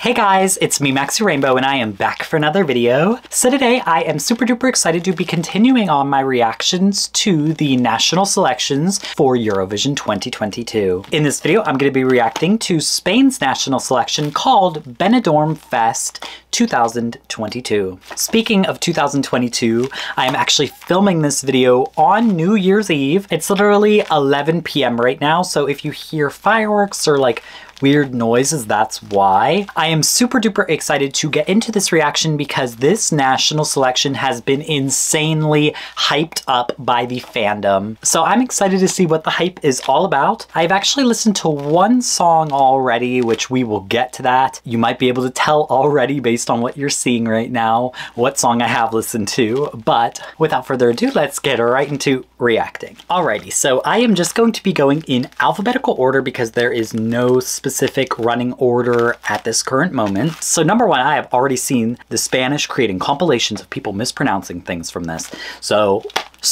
Hey guys, it's me Maxi Rainbow and I am back for another video. So today I am super duper excited to be continuing on my reactions to the national selections for Eurovision 2022. In this video I'm going to be reacting to Spain's national selection called Benidorm Fest 2022. Speaking of 2022, I am actually filming this video on New Year's Eve. It's literally 11 p.m. right now, so if you hear fireworks or like weird noises, that's why. I am super duper excited to get into this reaction because this national selection has been insanely hyped up by the fandom. So I'm excited to see what the hype is all about. I've actually listened to one song already, which we will get to that. You might be able to tell already based on what you're seeing right now what song I have listened to, but without further ado, let's get right into reacting. Alrighty, so I am just going to be going in alphabetical order because there is no specific running order at this current moment. So number one, I have already seen the Spanish creating compilations of people mispronouncing things from this. So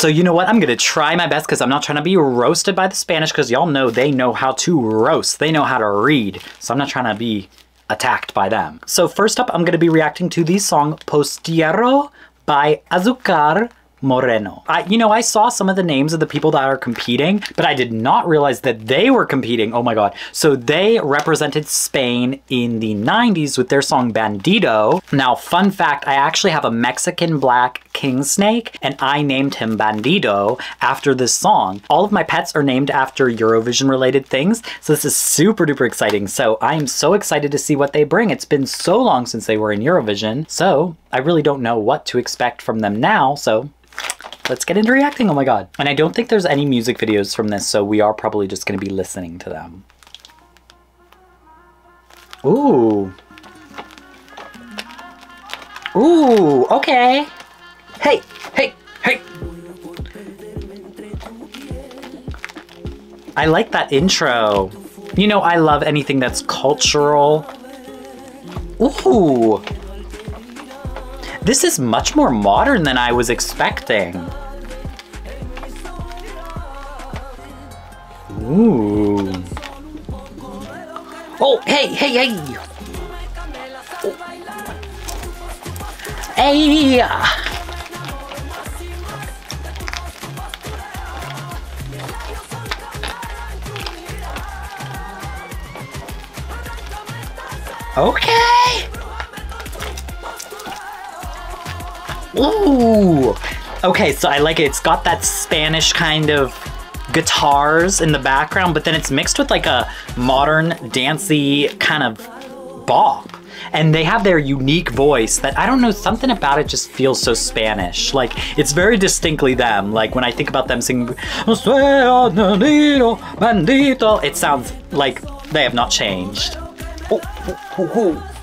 you know what? I'm gonna try my best because I'm not trying to be roasted by the Spanish because y'all know they know how to roast. They know how to read. So I'm not trying to be attacked by them. So first up, I'm gonna be reacting to the song Postureo by Azúcar, Moreno. I saw some of the names of the people that are competing, but I did not realize that they were competing. Oh my god. So they represented Spain in the 90s with their song Bandido. Now, fun fact, I actually have a Mexican black king snake and I named him Bandido after this song. All of my pets are named after Eurovision related things, so this is super duper exciting. So I am so excited to see what they bring. It's been so long since they were in Eurovision, so I really don't know what to expect from them now, so let's get into reacting. Oh my god. And I don't think there's any music videos from this, so we are probably just going to be listening to them. Ooh. Ooh, okay. Hey, hey, hey. I like that intro. You know, I love anything that's cultural. Ooh. This is much more modern than I was expecting. Ooh. Oh, hey, hey, hey. Oh. Hey. Okay. Ooh! Okay, so I like it. It's got that Spanish kind of guitars in the background, but then it's mixed with like a modern, dancey kind of bop. And they have their unique voice that, I don't know, something about it just feels so Spanish. Like, it's very distinctly them. Like, when I think about them singing, it sounds like they have not changed. Oh, oh, oh, oh.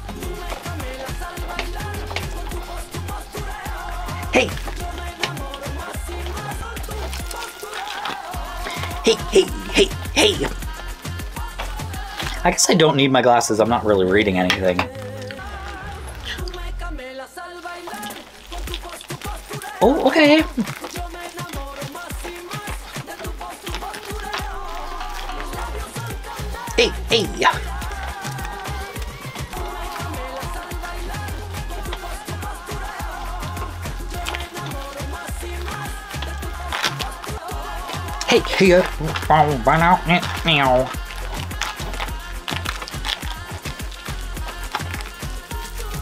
Hey! Hey, hey, hey, hey! I guess I don't need my glasses, I'm not really reading anything. Oh, okay. Hey, hey! Hey, here.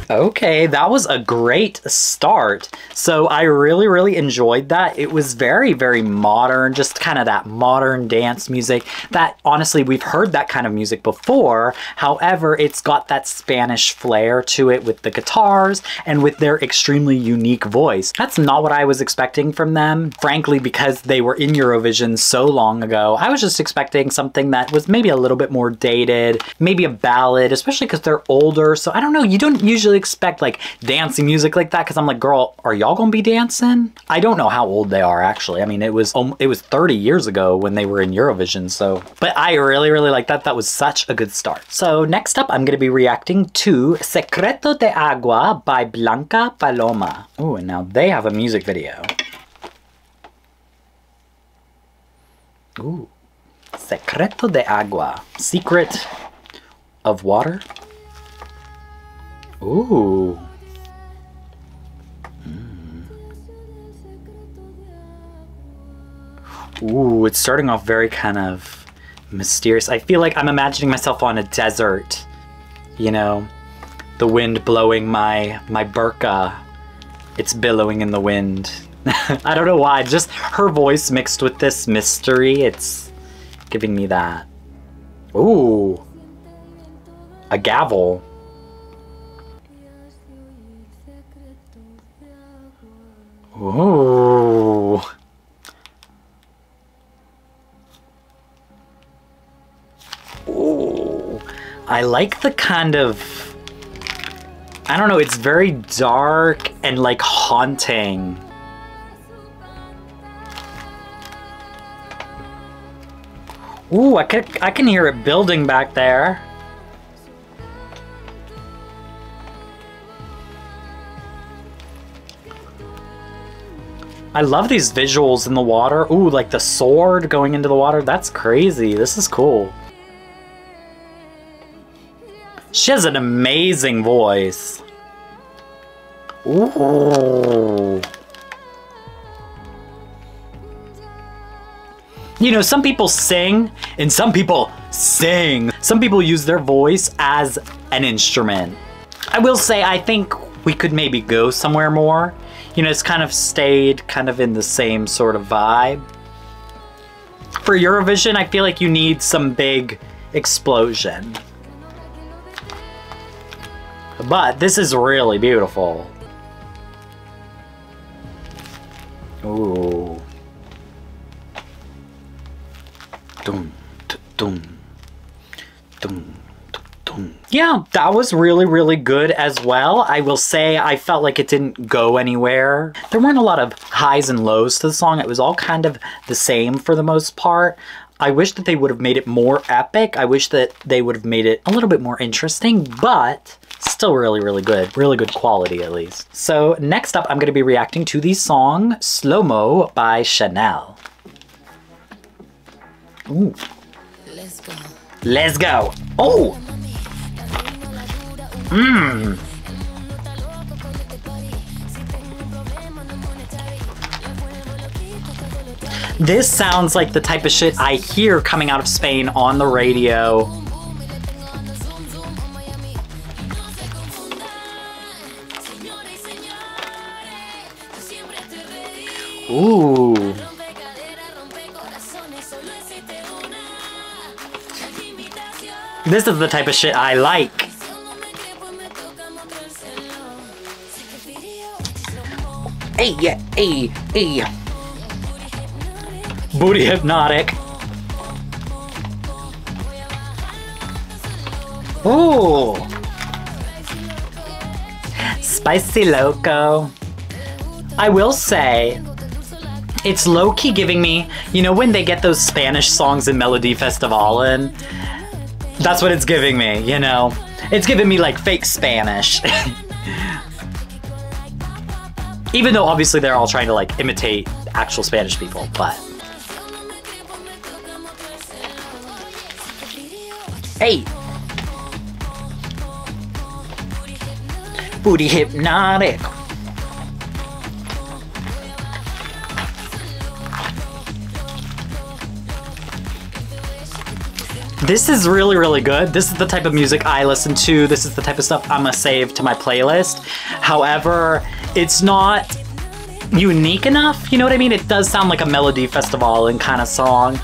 Okay, that was a great start. So I really, really enjoyed that. It was very, very modern, just kind of that modern dance music that honestly, we've heard that kind of music before. However, it's got that Spanish flair to it with the guitars and with their extremely unique voice. That's not what I was expecting from them. Frankly, because they were in Eurovision so long ago, I was just expecting something that was maybe a little bit more dated, maybe a ballad, especially because they're older. So I don't know, you don't usually expect like dancing music like that because I'm like, girl, are y'all gonna be dancing? I don't know how old they are actually. I mean, it was 30 years ago when they were in Eurovision, so. But I really, really like that. That was such a good start. So next up, I'm gonna be reacting to Secreto de Agua by Blanca Paloma. Oh, and now they have a music video. Ooh. Secreto de Agua. Secret of water? Ooh. Ooh, it's starting off very kind of mysterious. I feel like I'm imagining myself on a desert, you know, the wind blowing my burqa. It's billowing in the wind. I don't know why, just her voice mixed with this mystery, it's giving me that. Ooh, a gavel. Ooh. Ooh. I like the kind of, I don't know, it's very dark and like haunting. Ooh, I can hear it building back there. I love these visuals in the water. Ooh, like the sword going into the water. That's crazy. This is cool. She has an amazing voice. Ooh. You know, some people sing and some people sing. Some people use their voice as an instrument. I will say, I think we could maybe go somewhere more. You know, it's kind of stayed kind of in the same sort of vibe. For Eurovision, I feel like you need some big explosion. But this is really beautiful. Ooh. Dum, dum, dum, dum. Yeah, that was really, really good as well. I will say I felt like it didn't go anywhere. There weren't a lot of highs and lows to the song. It was all kind of the same for the most part. I wish that they would have made it more epic. I wish that they would have made it a little bit more interesting, but still really, really good. Really good quality, at least. So next up, I'm going to be reacting to the song SloMo by Xeinn. Ooh. Let's go. Let's go. Oh! Mmm. This sounds like the type of shit I hear coming out of Spain on the radio. Ooh. This is the type of shit I like. Hey, yeah, hey, hey. Booty hypnotic. Ooh. Spicy loco. I will say, it's low-key giving me, you know when they get those Spanish songs in Melody Festivalen? That's what it's giving me, you know? It's giving me like fake Spanish. Even though obviously they're all trying to like imitate actual Spanish people, but. Hey! Booty hypnotic. This is really, really good. This is the type of music I listen to. This is the type of stuff I'm gonna save to my playlist. However, it's not unique enough, you know what I mean? It does sound like a Melody Festivalen kind of song.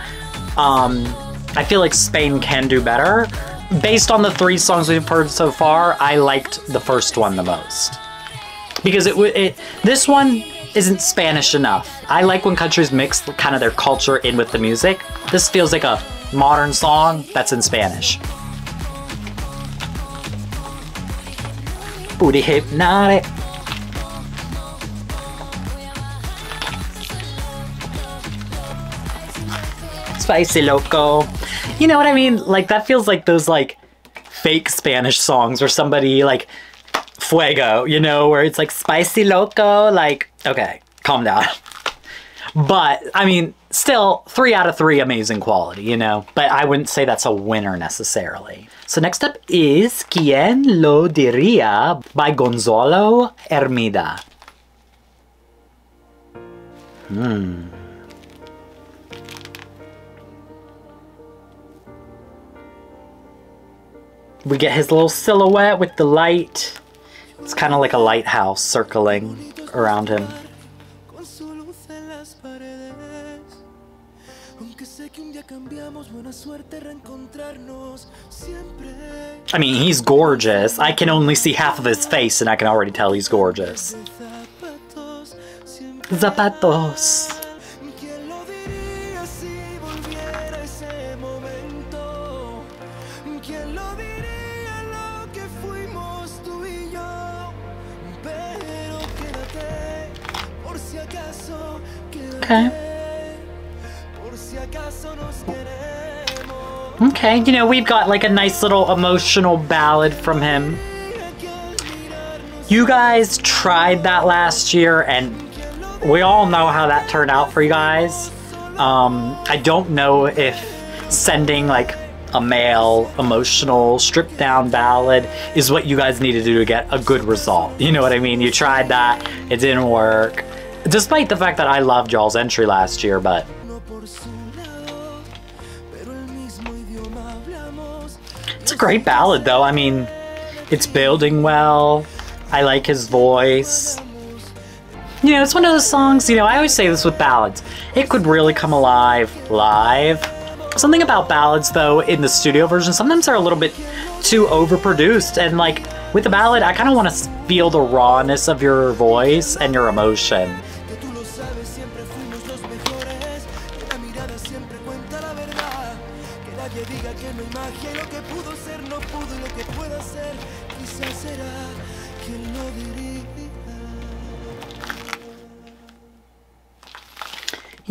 I feel like Spain can do better. Based on the 3 songs we've heard so far, I liked the first one the most. Because this one isn't Spanish enough. I like when countries mix kind of their culture in with the music. This feels like a modern song that's in Spanish. Booty hypnotic. Spicy loco. You know what I mean? Like that feels like those like fake Spanish songs where somebody like fuego, you know, where it's like spicy loco, like, okay, calm down. But I mean, still 3 out of 3 amazing quality, you know? But I wouldn't say that's a winner necessarily. So next up is Quién lo diría by Gonzalo Hermida. We get his little silhouette with the light. It's kind of like a lighthouse circling around him. I mean, he's gorgeous. I can only see half of his face and I can already tell he's gorgeous. Zapatos. Okay. Okay, you know, we've got like a nice little emotional ballad from him. You guys tried that last year and we all know how that turned out for you guys. I don't know if sending like a male emotional stripped down ballad is what you guys need to do to get a good result. You know what I mean? You tried that, it didn't work. Despite the fact that I loved y'all's entry last year, but it's a great ballad though. I mean, it's building well. I like his voice. You know, it's one of those songs, you know, I always say this with ballads. It could really come alive live. Something about ballads though, in the studio version, sometimes they're a little bit too overproduced. And like, with the ballad, I kind of want to feel the rawness of your voice and your emotion.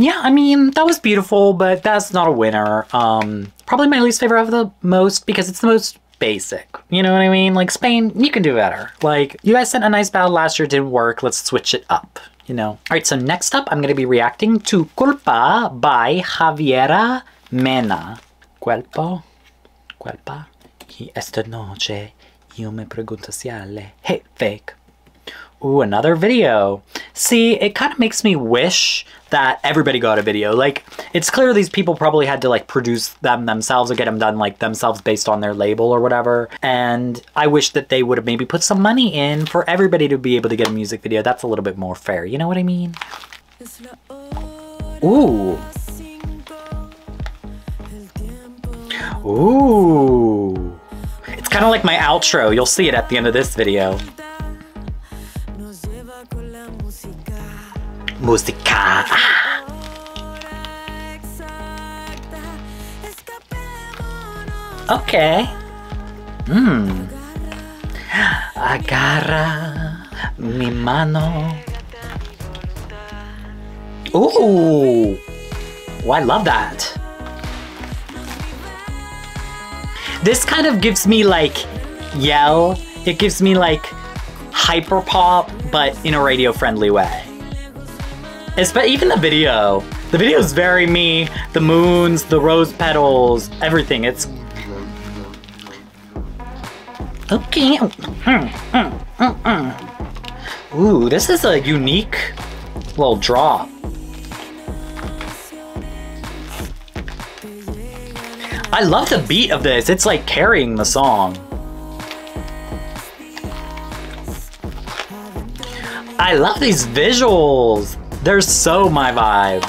Yeah, I mean, that was beautiful, but that's not a winner. Probably my least favorite of the most because it's the most basic. You know what I mean? Like, Spain, you can do better. Like, you guys sent a nice ballad last year, it didn't work. Let's switch it up, you know? All right, so next up, I'm going to be reacting to Culpa by Javiera, Mena. Culpa. Y esta noche yo me pregunto si ale. Hey, fake. Ooh, another video. See, it kind of makes me wish that everybody got a video. Like, it's clear these people probably had to like produce them themselves or get them done like themselves based on their label or whatever. And I wish that they would have maybe put some money in for everybody to be able to get a music video. That's a little bit more fair. You know what I mean? Ooh. Ooh. It's kind of like my outro. You'll see it at the end of this video. Música. Okay. Agarra mi mano. Ooh. Oh, I love that. This kind of gives me like yell. It gives me like hyper pop, but in a radio friendly way. But even the video is very me. The moons, the rose petals, everything. It's okay. Ooh, this is a unique little drop. I love the beat of this. It's like carrying the song. I love these visuals. They're so my vibe.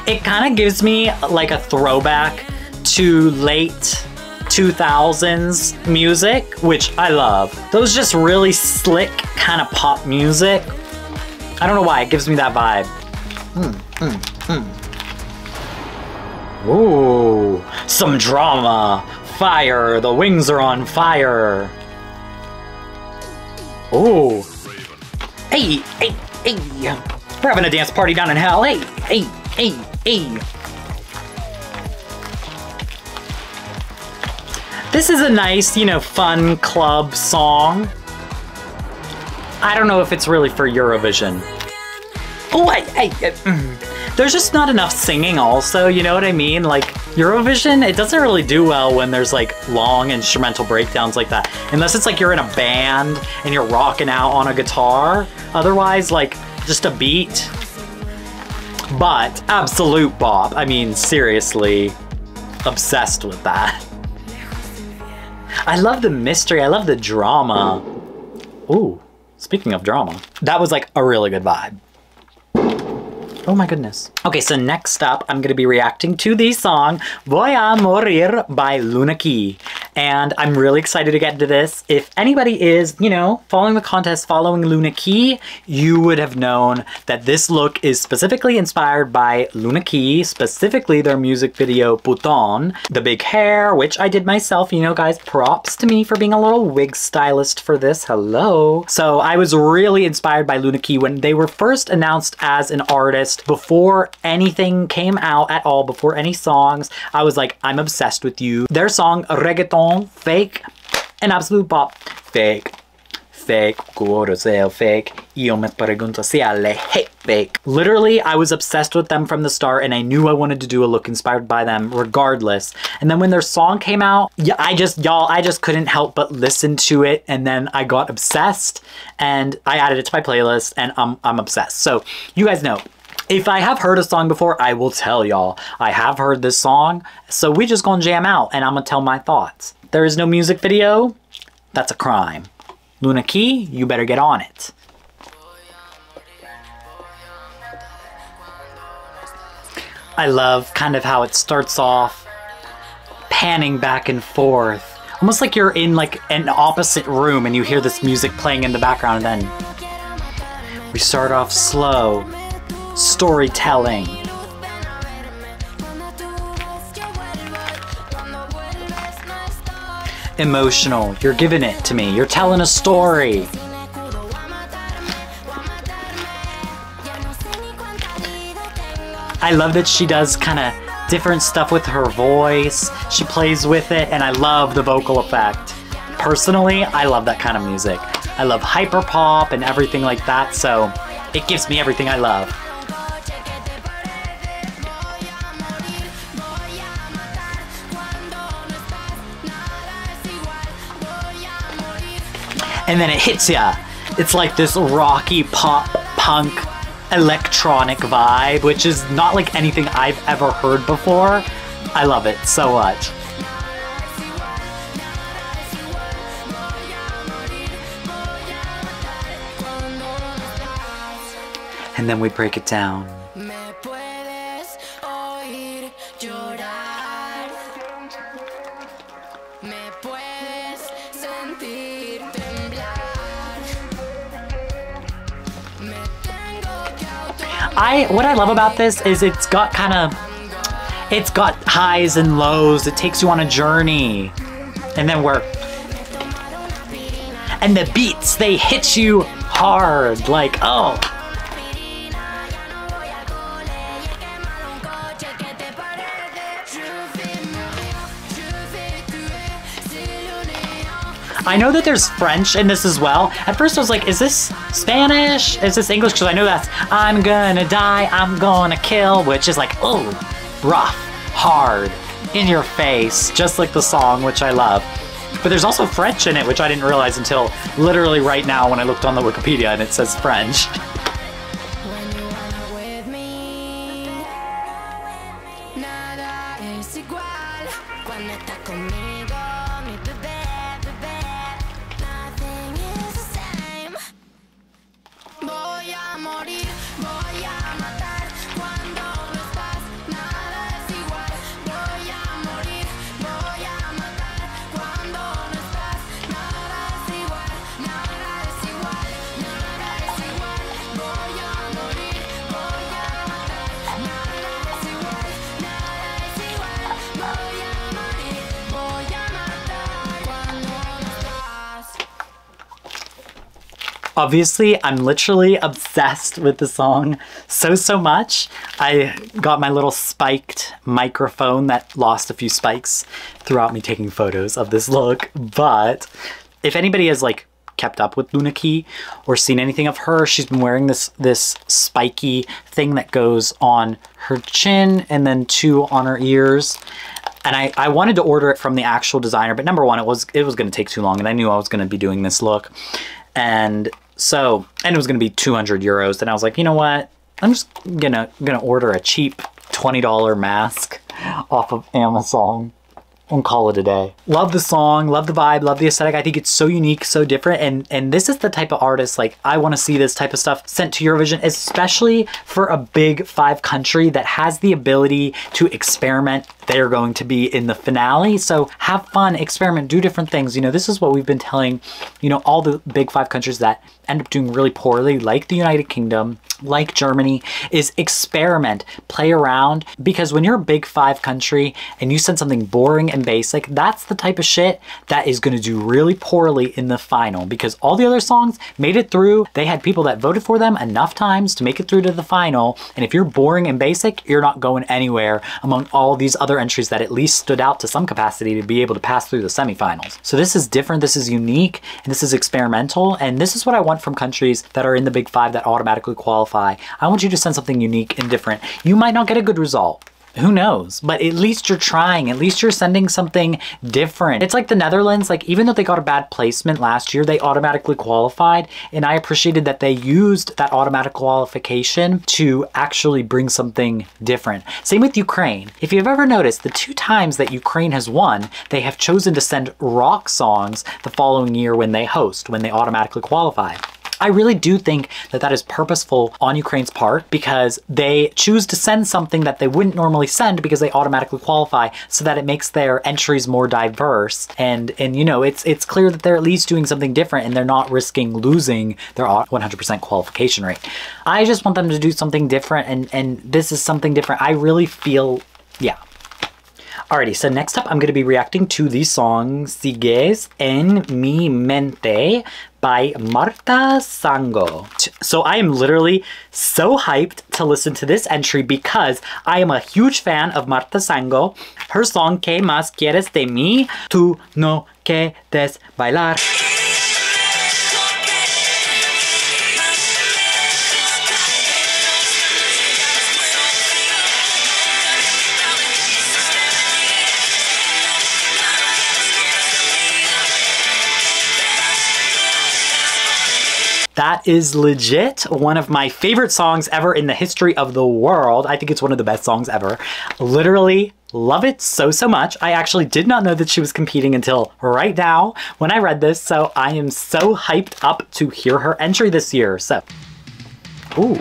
It kind of gives me like a throwback to late 2000s music, which I love. Those just really slick kind of pop music. I don't know why, it gives me that vibe. Ooh, some drama. Fire, the wings are on fire. Ooh. Hey. We're having a dance party down in hell. Hey. This is a nice, you know, fun club song. I don't know if it's really for Eurovision. Oh, there's just not enough singing also, you know what I mean? Like, Eurovision, it doesn't really do well when there's like long instrumental breakdowns like that. Unless it's like you're in a band and you're rocking out on a guitar. Otherwise, like, just a beat. But, absolute bop. I mean, seriously, obsessed with that. I love the mystery, I love the drama. Ooh, speaking of drama, that was like a really good vibe. Oh my goodness. Okay, so next up, I'm gonna be reacting to the song Voy a Morir by Luna Key. And I'm really excited to get into this. If anybody is, you know, following the contest, following Luna Key, you would have known that this look is specifically inspired by Luna Key, specifically their music video Puton. The big hair, which I did myself, you know, guys, props to me for being a little wig stylist for this, hello. So I was really inspired by Luna Key when they were first announced as an artist. Before anything came out at all, before any songs, I was like, I'm obsessed with you. Their song Reggaeton, Fake, an absolute pop. Fake, fake, fake. Io me pregunto si alle hate fake. Literally, I was obsessed with them from the start and I knew I wanted to do a look inspired by them regardless. And then when their song came out, yeah, I just couldn't help but listen to it, and then I got obsessed and I added it to my playlist and I'm obsessed. So you guys know, if I have heard a song before, I will tell y'all I have heard this song, so we just gonna jam out and I'm gonna tell my thoughts. There is no music video, that's a crime. Luna Key, you better get on it. I love kind of how it starts off, panning back and forth. Almost like you're in like an opposite room and you hear this music playing in the background, and then we start off slow. Storytelling. Emotional. You're giving it to me. You're telling a story. I love that she does kind of different stuff with her voice. She plays with it, and I love the vocal effect. Personally, I love that kind of music. I love hyperpop and everything like that, so it gives me everything I love. And then it hits ya. It's like this rocky pop punk electronic vibe, which is not like anything I've ever heard before. I love it so much. And then we break it down. What I love about this is it's got highs and lows. It takes you on a journey. And then and the beats, they hit you hard. Like, oh. I know that there's French in this as well. At first I was like, is this Spanish? Is this English? Because I know that's I'm gonna die, I'm gonna kill, which is like, oh, rough, hard, in your face, just like the song, which I love. But there's also French in it, which I didn't realize until literally right now when I looked on the Wikipedia and it says French. Obviously, I'm literally obsessed with the song so much. I got my little spiked microphone that lost a few spikes throughout me taking photos of this look. But if anybody is like kept up with Lunaki or seen anything of her, she's been wearing this spiky thing that goes on her chin and then 2 on her ears. And I wanted to order it from the actual designer, but number one, it was going to take too long, and I knew I was going to be doing this look. And so, and it was going to be 200 euros. And I was like, you know what? I'm just gonna order a cheap $20 mask off of Amazon and call it a day. Love the song, love the vibe, love the aesthetic. I think it's so unique, so different. And this is the type of artist, like, I want to see this type of stuff sent to Eurovision, especially for a big 5 country that has the ability to experiment. They're going to be in the finale. So have fun, experiment, do different things. You know, this is what we've been telling, you know, all the big 5 countries that end up doing really poorly, like the United Kingdom, like Germany, is experiment, play around. Because when you're a big 5 country and you send something boring and basic, that's the type of shit that is going to do really poorly in the final, because all the other songs made it through. They had people that voted for them enough times to make it through to the final. And if you're boring and basic, you're not going anywhere among all these other entries that at least stood out to some capacity to be able to pass through the semifinals. So this is different, this is unique, and this is experimental, and this is what I want from countries that are in the big 5 that automatically qualify. I want you to send something unique and different. You might not get a good result. Who knows? But at least you're trying. At least you're sending something different. It's like the Netherlands, like, even though they got a bad placement last year, they automatically qualified. And I appreciated that they used that automatic qualification to actually bring something different. Same with Ukraine. If you've ever noticed, the 2 times that Ukraine has won, they have chosen to send rock songs the following year when they host, when they automatically qualify. I really do think that that is purposeful on Ukraine's part, because they choose to send something that they wouldn't normally send because they automatically qualify, so that it makes their entries more diverse. And you know, it's clear that they're at least doing something different and they're not risking losing their 100% qualification rate. I just want them to do something different, and this is something different. I really feel, yeah. Alrighty, so next up I'm going to be reacting to the song Sigues en mi mente by Marta Sango. So I am literally so hyped to listen to this entry because I am a huge fan of Marta Sango. Her song ¿Qué más quieres de mí? Tú no quieres bailar. That is legit one of my favorite songs ever in the history of the world. I think it's one of the best songs ever. Literally love it so, so much. I actually did not know that she was competing until right now when I read this, so I am so hyped up to hear her entry this year. So, ooh.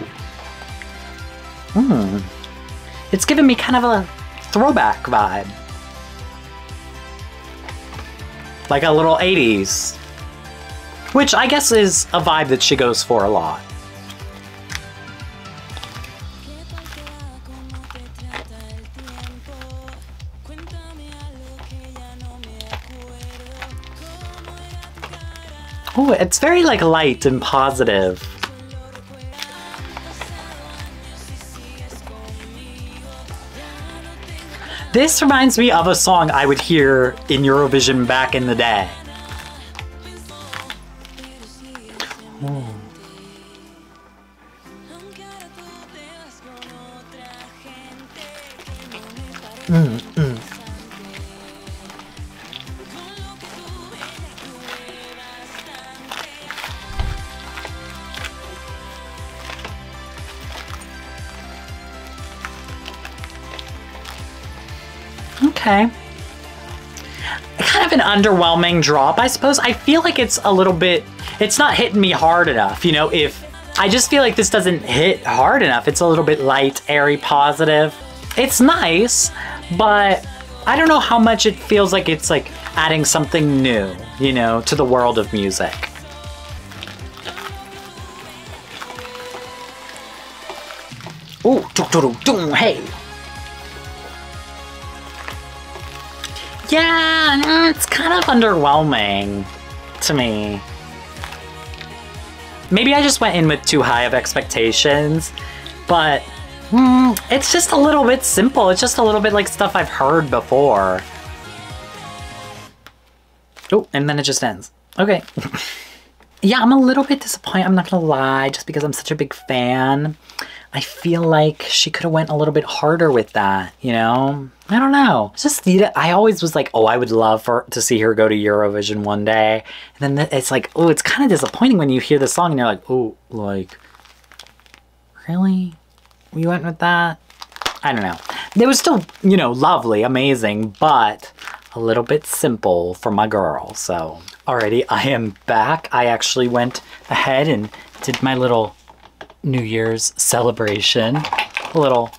It's giving me kind of a throwback vibe. Like a little 80s. Which I guess is a vibe that she goes for a lot. Oh, it's very like light and positive. This reminds me of a song I would hear in Eurovision back in the day. Okay. Kind of an underwhelming drop, I suppose. I feel like it's a little bit, it's not hitting me hard enough, you know, I just feel like this doesn't hit hard enough. It's a little bit light, airy, positive. It's nice, but I don't know how much it feels like it's like adding something new, you know, to the world of music. Ooh, hey. Yeah, it's kind of underwhelming to me. Maybe I just went in with too high of expectations, but it's just a little bit simple. It's just a little bit like stuff I've heard before. Oh, and then it just ends. Okay. Yeah, I'm a little bit disappointed, I'm not gonna lie, just because I'm such a big fan. I feel like she could have went a little bit harder with that, you know? I don't know. It's just, I always was like, oh, I would love to see her go to Eurovision one day. And then it's like, oh, it's kind of disappointing when you hear the song and you're like, oh, like, really? We went with that? I don't know. It was still, you know, lovely, amazing, but a little bit simple for my girl, so. Alrighty, I am back. I actually went ahead and did my little New Year's celebration. A little...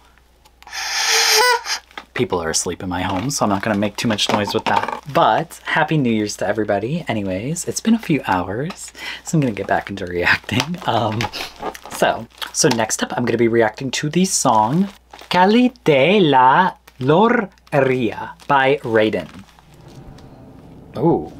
People are asleep in my home, so I'm not gonna make too much noise with that. But Happy New Year's to everybody. Anyways, it's been a few hours, so I'm gonna get back into reacting. So next up, I'm gonna be reacting to the song Calle de la llorería by Rayden. Ooh.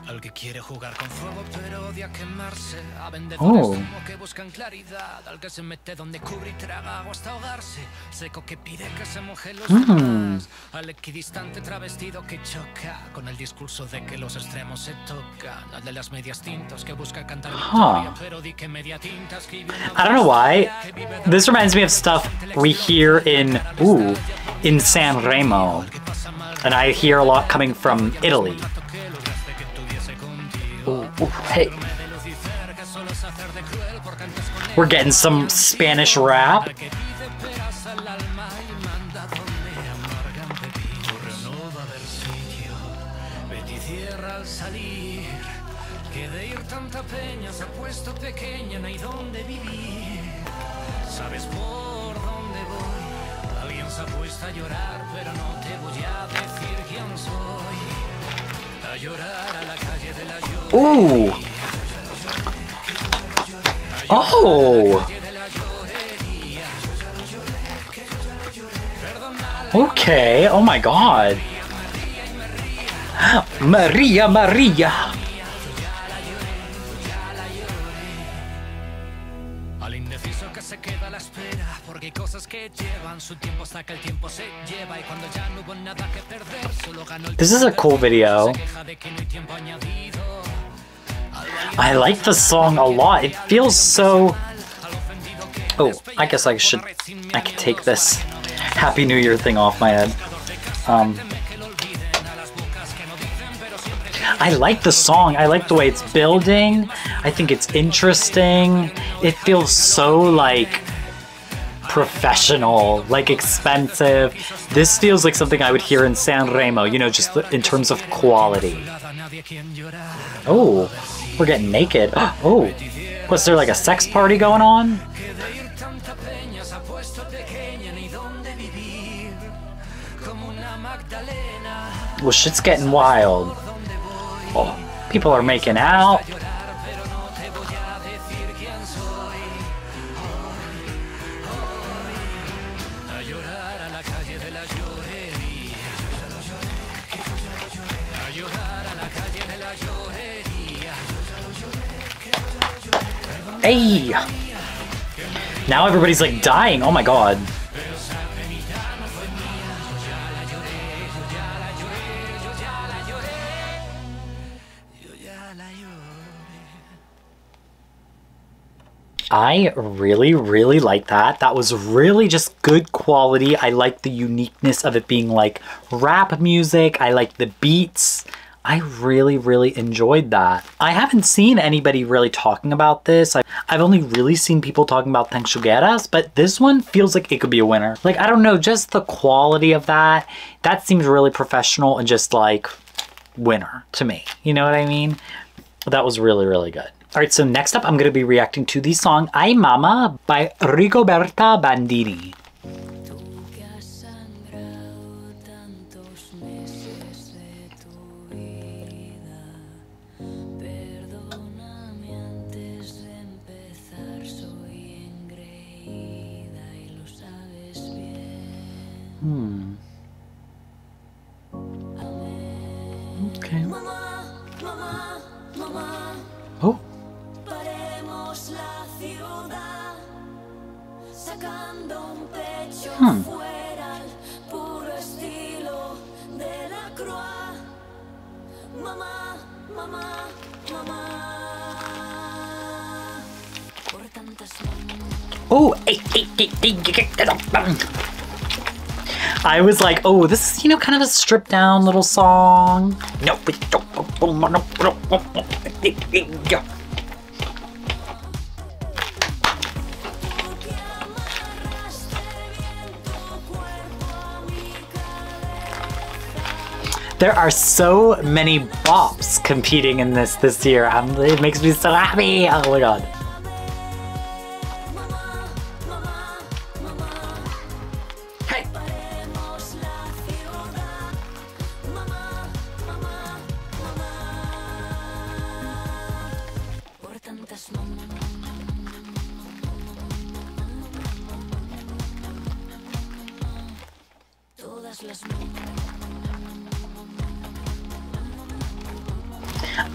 El que quiere jugar con fuego pero odia quemarse, a vendedores como que buscan claridad, al que se mete donde cubre y traga agua hasta ahogarse, seco que pide que se moje los demás, al equidistante travestido que choca con el discurso de que los extremos se tocan, al de las medias tintas que busca cantar victoria, pero di que media tinta escribe una... I don't know why. This reminds me of stuff we hear in San Remo, and I hear a lot coming from Italy. Ooh, hey. We're getting some Spanish rap. Sabes por dónde voy, alguien se ha puesto a llorar, pero no te voy a decir quién soy. A llorar a la calle de la llorería. Ooh. Oh. Okay. Oh my God. Maria, Maria. Al indeciso que se queda a la espera, porque hay cosas que llevan su tiempo hasta que el tiempo se lleva y cuando ya no hubo nada que perder, solo ganó el... This is a cool video. I like the song a lot. It feels so... Oh, I guess I could take this Happy New Year thing off my head. I like the song. I like the way it's building. I think it's interesting. It feels so like professional, like expensive. This feels like something I would hear in San Remo, you know, just in terms of quality. Oh, we're getting naked. Oh, was there like a sex party going on? Well, shit's getting wild. Oh, people are making out. Hey! Now everybody's like dying. Oh my God. I really, really like that. That was really just good quality. I like the uniqueness of it being like rap music. I like the beats. I really, really enjoyed that. I haven't seen anybody really talking about this. I've only really seen people talking about Tanxugueiras, but this one feels like it could be a winner. Like, I don't know, just the quality of that seems really professional and just like winner to me. You know what I mean? That was really, really good. All right, so next up, I'm going to be reacting to the song Ay Mama by Rigoberta Bandini. Okay. Oh. Oh, I was like, oh, this is, you know, kind of a stripped down little song. No, there are so many bops competing in this year. It makes me so happy. Oh my god.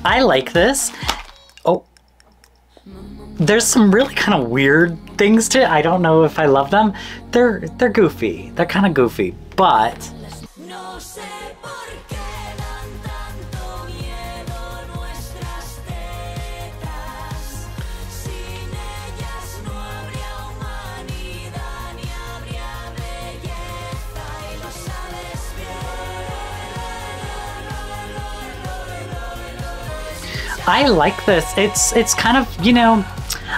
I like this. Oh, there's some really kind of weird things to it. I don't know if I love them. They're goofy. They're kind of goofy, but I like this. It's kind of, you know,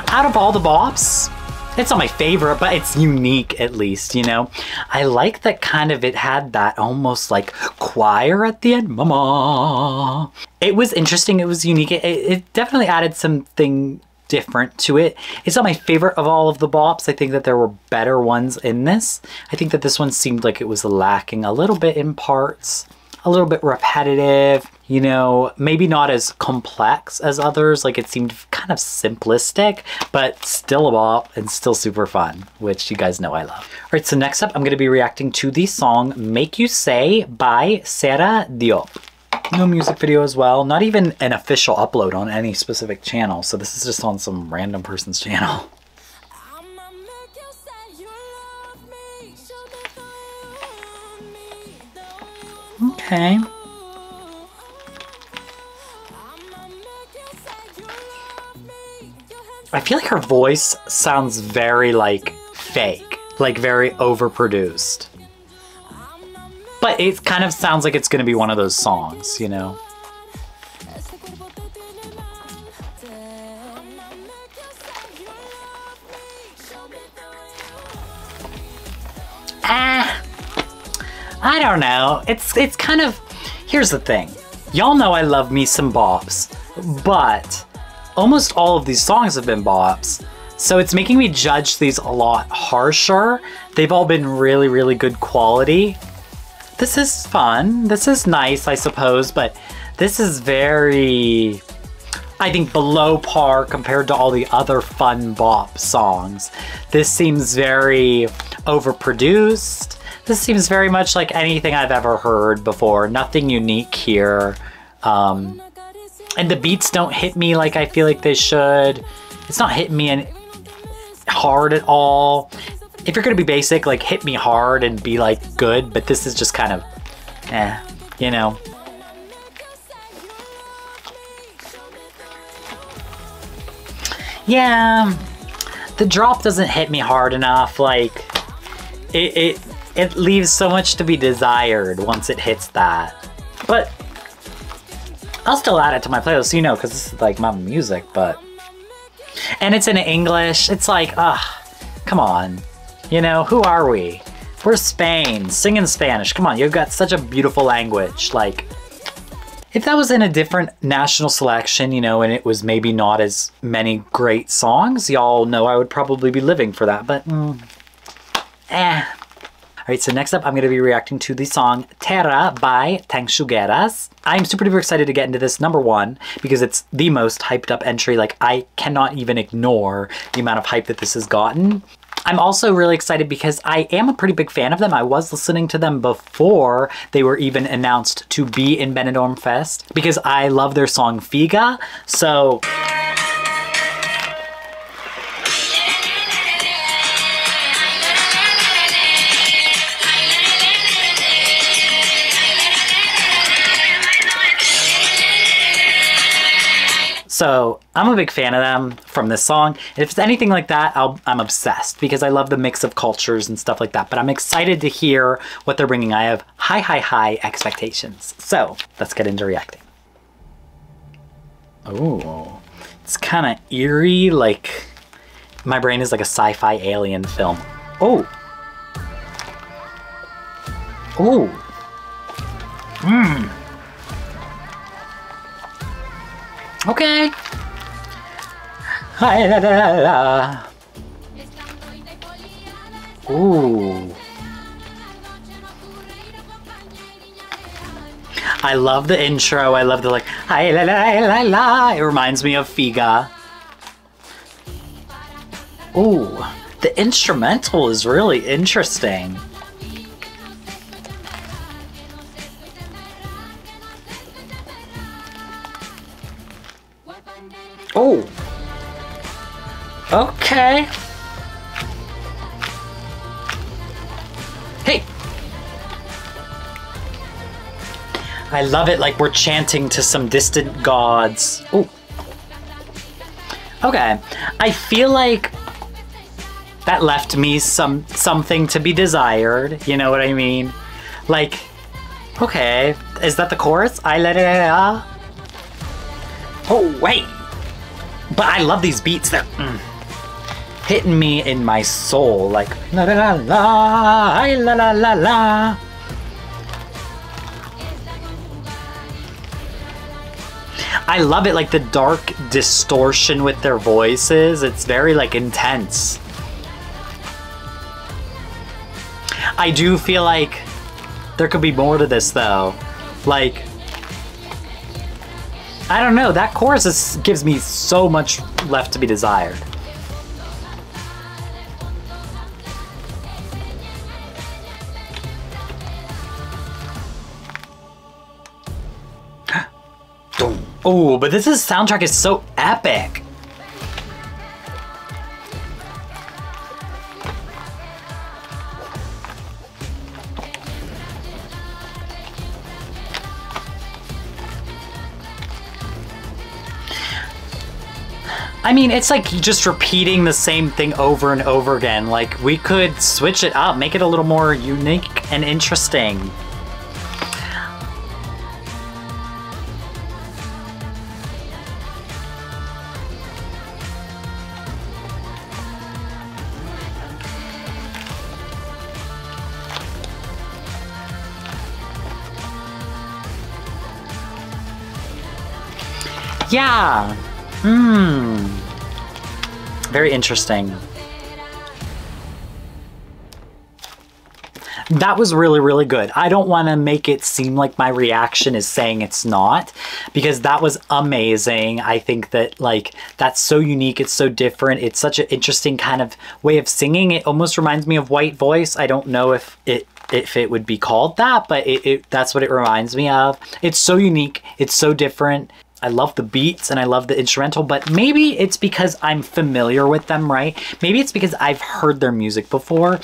out of all the bops, it's not my favorite, but it's unique at least, you know. I like that kind of it had that almost like choir at the end. Mama. It was interesting. It was unique. It definitely added something different to it. It's not my favorite of all of the bops. I think that there were better ones in this. I think that this one seemed like it was lacking a little bit in parts, a little bit repetitive, you know, maybe not as complex as others. Like it seemed kind of simplistic, but still a bop and still super fun, which you guys know I love. All right, so next up, I'm gonna be reacting to the song Make You Say by Sara Deop. No music video as well, not even an official upload on any specific channel. So this is just on some random person's channel. Okay. I feel like her voice sounds very like fake, like very overproduced. But it kind of sounds like it's gonna be one of those songs, you know? I don't know. It's kind of, here's the thing. Y'all know I love me some bops, but almost all of these songs have been bops. So it's making me judge these a lot harsher. They've all been really, really good quality. This is fun. This is nice, I suppose, but this is very, I think, below par compared to all the other fun bop songs. This seems very overproduced. This seems very much like anything I've ever heard before. Nothing unique here. And the beats don't hit me like I feel like they should. It's not hitting me hard at all. If you're gonna be basic, like hit me hard and be like good, but this is just kind of, you know. Yeah, the drop doesn't hit me hard enough. Like, it leaves so much to be desired once it hits that. But I'll still add it to my playlist, you know, because this is like my music, but... And it's in English. It's like, come on. You know, who are we? We're Spain, sing in Spanish. Come on, you've got such a beautiful language. Like, if that was in a different national selection, you know, and it was maybe not as many great songs, y'all know I would probably be living for that, but All right, so next up, I'm going to be reacting to the song Terra by Tanxugueiras. I'm super duper excited to get into this, number one, because it's the most hyped up entry. Like, I cannot even ignore the amount of hype that this has gotten. I'm also really excited because I am a pretty big fan of them. I was listening to them before they were even announced to be in Benidorm Fest because I love their song Figa. So So I'm a big fan of them from this song. If it's anything like that, I'm obsessed because I love the mix of cultures and stuff like that. But I'm excited to hear what they're bringing. I have high expectations. So let's get into reacting. Oh, it's kind of eerie. Like my brain is like a sci-fi alien film. Oh. Oh. Mmm. Okay. Hi, la, la, la, la. Ooh. I love the intro. I love the like, hi, la, la, la, la. It reminds me of Figa. Ooh. The instrumental is really interesting. Oh. Okay. Hey. I love it like we're chanting to some distant gods. Oh. Okay. I feel like that left me something to be desired. You know what I mean? Like, okay. Is that the chorus? I let it out. Oh, wait. But I love these beats. They're hitting me in my soul. Like, la la la la, la la la la. I love it, like the dark distortion with their voices. It's very like intense. I do feel like there could be more to this though. Like, I don't know, that chorus gives me so much left to be desired. Oh, but this soundtrack is so epic. I mean, it's like just repeating the same thing over and over again. Like, we could switch it up, make it a little more unique and interesting. Yeah. Very interesting. That was really, really good. I don't want to make it seem like my reaction is saying it's not, because that was amazing. I think that like that's so unique. It's so different. It's such an interesting kind of way of singing. It almost reminds me of white voice. I don't know if it would be called that, but that's what it reminds me of. It's so unique. It's so different. I love the beats and I love the instrumental, but maybe it's because I'm familiar with them, right? Maybe it's because I've heard their music before.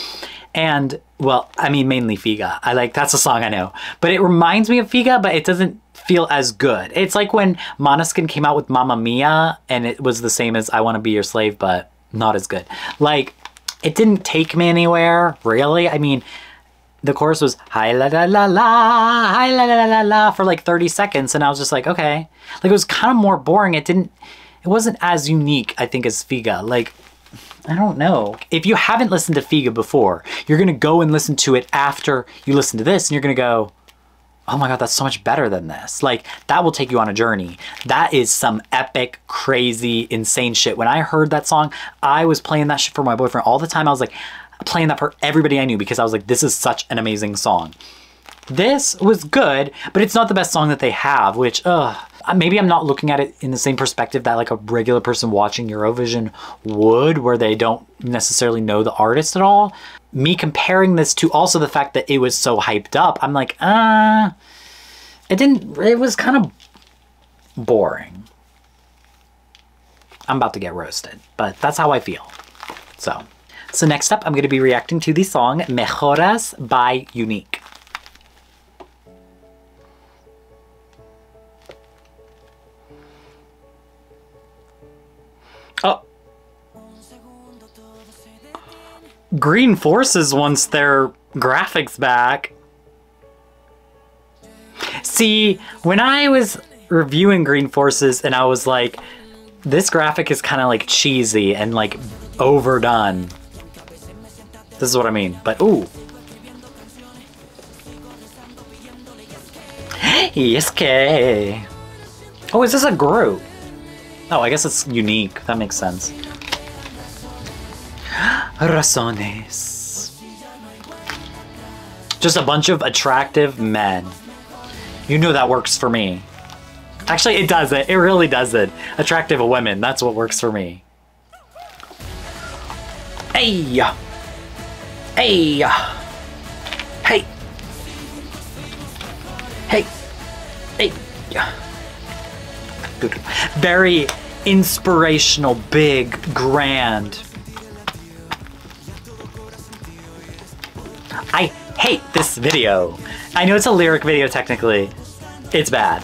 And, well, I mean, mainly Figa. That's a song I know. But it reminds me of Figa, but it doesn't feel as good. It's like when Måneskin came out with Mamma Mia, and it was the same as I Want to Be Your Slave, but not as good. Like, it didn't take me anywhere, really. I mean, the chorus was hi la la la la, hi la la la la la for like 30 seconds, and I was just like, okay. Like, it was kind of more boring. It wasn't as unique, I think, as Figa. Like, I don't know. If you haven't listened to Figa before, you're gonna go and listen to it after you listen to this, and you're gonna go, oh my God, that's so much better than this. Like, that will take you on a journey. That is some epic, crazy, insane shit. When I heard that song, I was playing that shit for my boyfriend all the time. I was like, playing that for everybody I knew because I was like, this is such an amazing song. This was good, but it's not the best song that they have, which, maybe I'm not looking at it in the same perspective that like a regular person watching Eurovision would, where they don't necessarily know the artist at all. Me comparing this to also the fact that it was so hyped up, I'm like, it was kind of boring. I'm about to get roasted, but that's how I feel. So next up, I'm going to be reacting to the song Mejores by Unique. Green Forces wants their graphics back. See, when I was reviewing Green Forces and I was like, this graphic is kind of like cheesy and like overdone. This is what I mean, but ooh. Yes, okay. Oh, is this a group? Oh, I guess it's unique. That makes sense. Razones. Just a bunch of attractive men. You know that works for me. Actually, it doesn't. It really doesn't. Attractive women. That's what works for me. Hey! Hey! Hey! Hey! Hey! Very inspirational, big, grand. I hate this video. I know it's a lyric video technically. It's bad.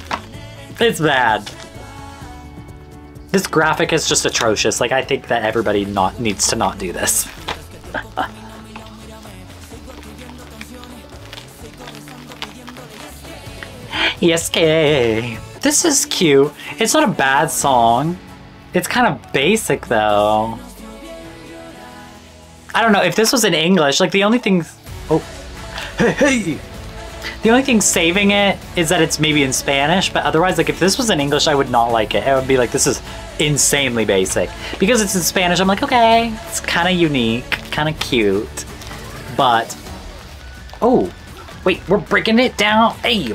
It's bad. This graphic is just atrocious. Like, I think that everybody needs to not do this. Yes, okay. This is cute. It's not a bad song. It's kind of basic though. I don't know, if this was in English, like the only thing... Oh. Hey, hey! The only thing saving it is that it's maybe in Spanish, but otherwise, like if this was in English, I would not like it. I would be like, this is insanely basic. Because it's in Spanish, I'm like, okay, it's kind of unique, kind of cute. But... Oh! Wait, we're breaking it down! Hey!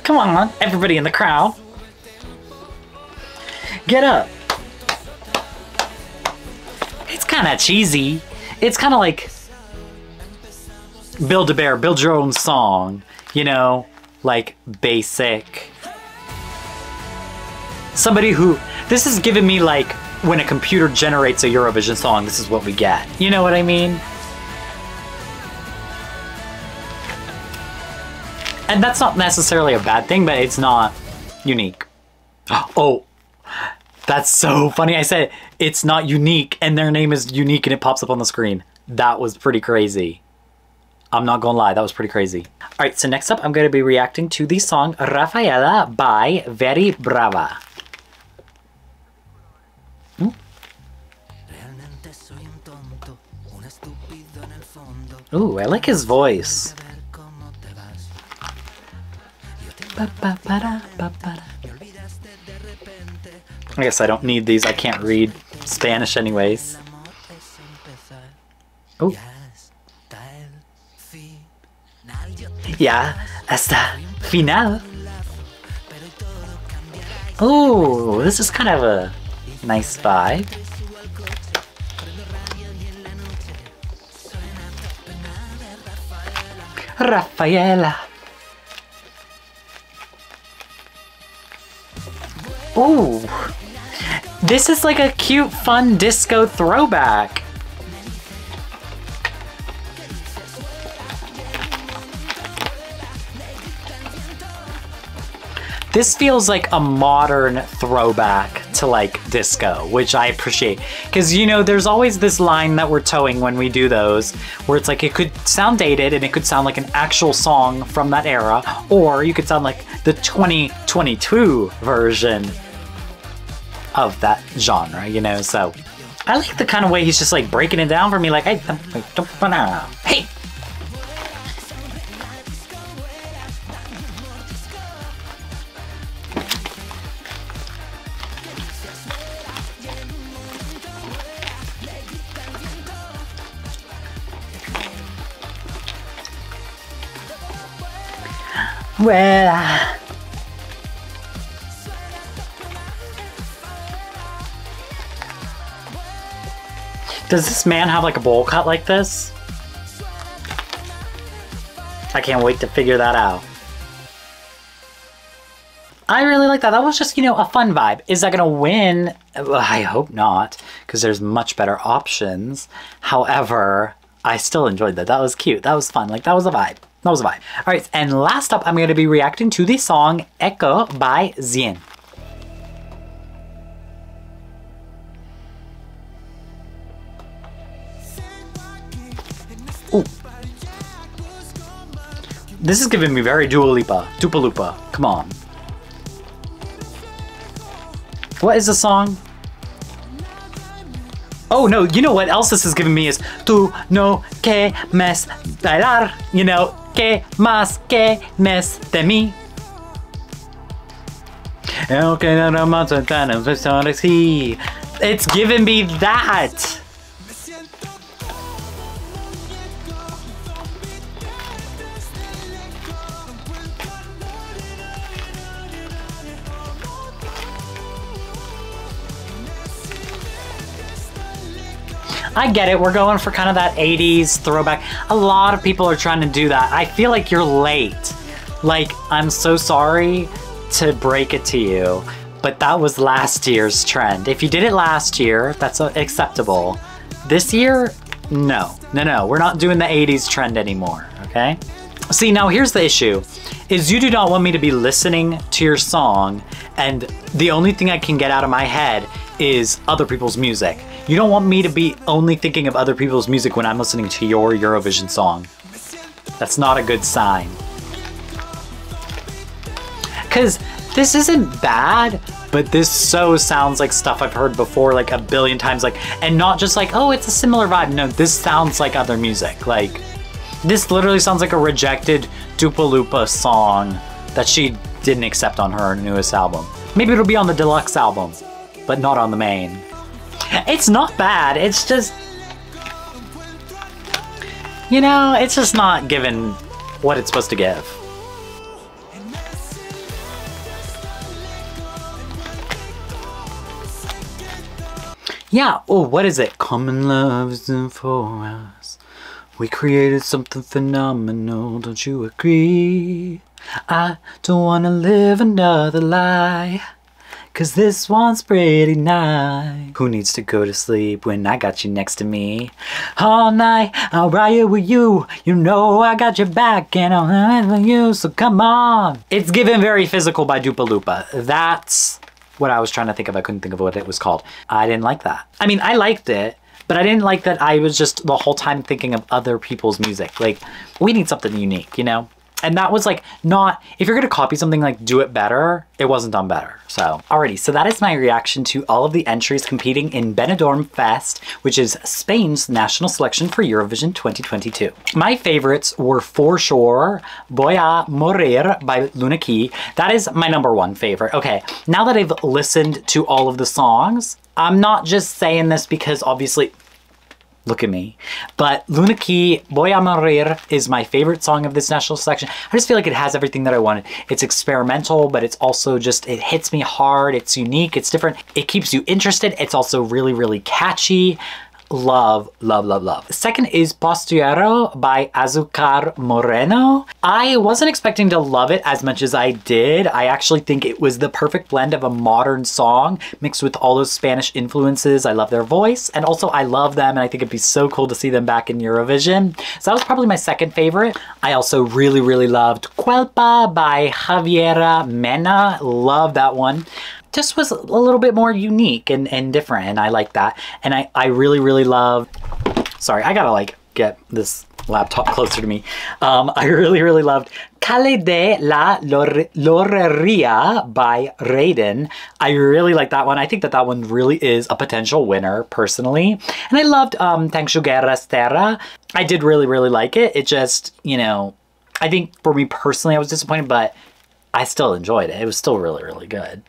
Come on, everybody in the crowd. Get up. It's kind of cheesy. It's kind of like Build-A-Bear, build your own song. You know, like basic. Somebody who, this is giving me like when a computer generates a Eurovision song, this is what we get. You know what I mean? And that's not necessarily a bad thing, but it's not unique. Oh, that's so funny. I said it's not unique and their name is unique and it pops up on the screen. That was pretty crazy. I'm not gonna lie, that was pretty crazy. All right, so next up I'm gonna be reacting to the song Rafaela by Very Brava. Ooh, I like his voice. I guess I don't need these. I can't read Spanish anyways. Oh. Ya hasta final. Oh, this is kind of a nice vibe. Rafaela. Ooh, this is like a cute, fun disco throwback. This feels like a modern throwback to like disco, which I appreciate. Because, you know, there's always this line that we're towing when we do those, where it's like it could sound dated and it could sound like an actual song from that era, or you could sound like the 2022 version of that genre, you know? So I like the kind of way he's just like breaking it down for me, like, hey, hey! Well, does this man have like a bowl cut like this? I can't wait to figure that out. I really like that. That was just, you know, a fun vibe. Is that gonna win? Well, I hope not, because there's much better options. However, I still enjoyed that. That was cute. That was fun. Like, that was a vibe. That was a vibe. All right, and last up, I'm going to be reacting to the song Echo by Xeinn. Ooh. This is giving me very Dua Lipa. Dua Lipa. Come on. What is the song? Oh no, you know what else this is giving me is Tu no que mes bailar. You know, que más que mes de mí. It's giving me that. I get it, we're going for kind of that 80s throwback. A lot of people are trying to do that. I feel like you're late. Like, I'm so sorry to break it to you, but that was last year's trend. If you did it last year, that's acceptable. This year, no. No, we're not doing the 80s trend anymore, okay? See, now here's the issue, is you do not want me to be listening to your song and the only thing I can get out of my head is other people's music. You don't want me to be only thinking of other people's music when I'm listening to your Eurovision song. That's not a good sign. Cause this isn't bad, but this so sounds like stuff I've heard before like a billion times, like, and not just like, oh, it's a similar vibe. No, this sounds like other music. Like, this literally sounds like a rejected Dua Lipa song that she didn't accept on her newest album. Maybe it'll be on the deluxe album, but not on the main. It's not bad, it's just, you know, it's just not given what it's supposed to give. Yeah, oh, what is it? Common love is in for us. We created something phenomenal, don't you agree? I don't wanna live another lie. Cause this one's pretty nice. Who needs to go to sleep when I got you next to me? All night, I'll riot with you. You know I got your back and I'll ride with you, so come on. It's given very physical by Dua Lipa. That's what I was trying to think of. I couldn't think of what it was called. I didn't like that. I mean, I liked it, but I didn't like that I was just the whole time thinking of other people's music. Like, we need something unique, you know? And that was like not, if you're gonna copy something, like do it better, it wasn't done better. So, alrighty, so that is my reaction to all of the entries competing in Benidorm Fest, which is Spain's national selection for Eurovision 2022. My favorites were for sure Voy a Morir by Lunaki. That is my #1 favorite. Okay, now that I've listened to all of the songs, I'm not just saying this because obviously, look at me. But Lunaki, Voy a Morir is my favorite song of this national selection. I just feel like it has everything that I wanted. It's experimental, but it's also just, it hits me hard. It's unique, it's different. It keeps you interested. It's also really, really catchy. Love, love, love, love. Second is Postureo by Azúcar Moreno. I wasn't expecting to love it as much as I did. I actually think it was the perfect blend of a modern song mixed with all those Spanish influences. I love their voice, and also I love them, and I think it'd be so cool to see them back in Eurovision. So that was probably my second favorite. I also really, really loved Culpa by Javiera Mena. Love that one. Just was a little bit more unique and different, and I like that. And I really, really love, sorry, I gotta like get this laptop closer to me. I really, really loved Calle de la llorería by Rayden. I really like that one. I think that that one really is a potential winner, personally. And I loved Tanxugueiras Terra. I did really, really like it. It just, you know, I think for me personally, I was disappointed, but I still enjoyed it. It was still really, really good.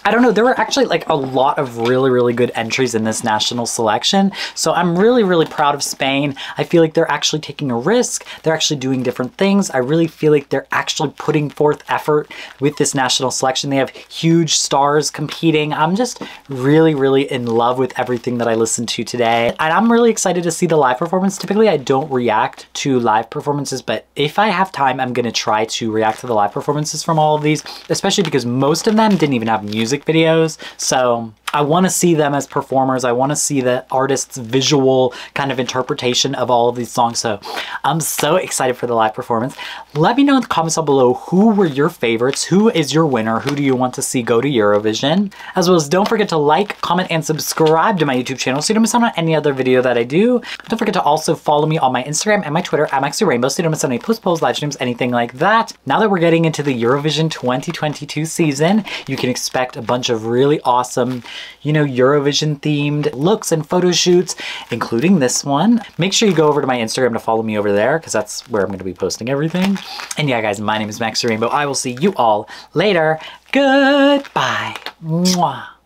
I don't know, there were actually like a lot of really, really good entries in this national selection. So I'm really, really proud of Spain. I feel like they're actually taking a risk. They're actually doing different things. I really feel like they're actually putting forth effort with this national selection. They have huge stars competing. I'm just really, really in love with everything that I listened to today. And I'm really excited to see the live performance. Typically, I don't react to live performances, but if I have time, I'm gonna try to react to the live performances from all of these, especially because most of them didn't even have music videos. So I want to see them as performers. I want to see the artist's visual kind of interpretation of all of these songs. So I'm so excited for the live performance. Let me know in the comments down below, who were your favorites? Who is your winner? Who do you want to see go to Eurovision? As well as don't forget to like, comment, and subscribe to my YouTube channel so you don't miss out on any other video that I do. Don't forget to also follow me on my Instagram and my Twitter at @MaxiRainbow so you don't miss out on any posts, polls, live streams, anything like that. Now that we're getting into the Eurovision 2022 season, you can expect a bunch of really awesome, you know, Eurovision themed looks and photo shoots, including this one. Make sure you go over to my Instagram to follow me over there because that's where I'm going to be posting everything. And yeah, guys, my name is MaxiRainbow. I will see you all later. Goodbye. Mwah.